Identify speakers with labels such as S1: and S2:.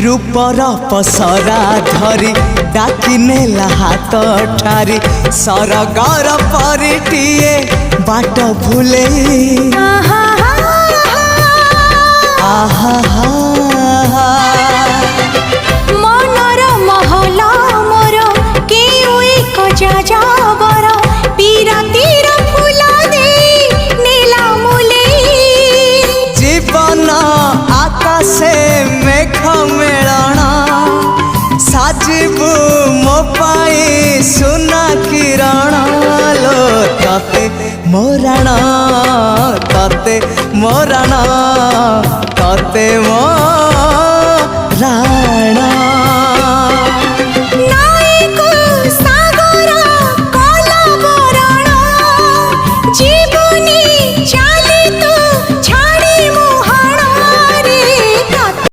S1: रूपर पसरा धरी डाकी नेला हाथ ठारी सरगर परिटिए बाट भूले
S2: मनर महला मोर केउ एक जाजाबर पीरातीर फुला दे नीला मुले
S1: जीवन आकाशे मेघ मेलण साजिबु मो पाई सुना किरण लो तते मोरण तते मोरण तते मोरण।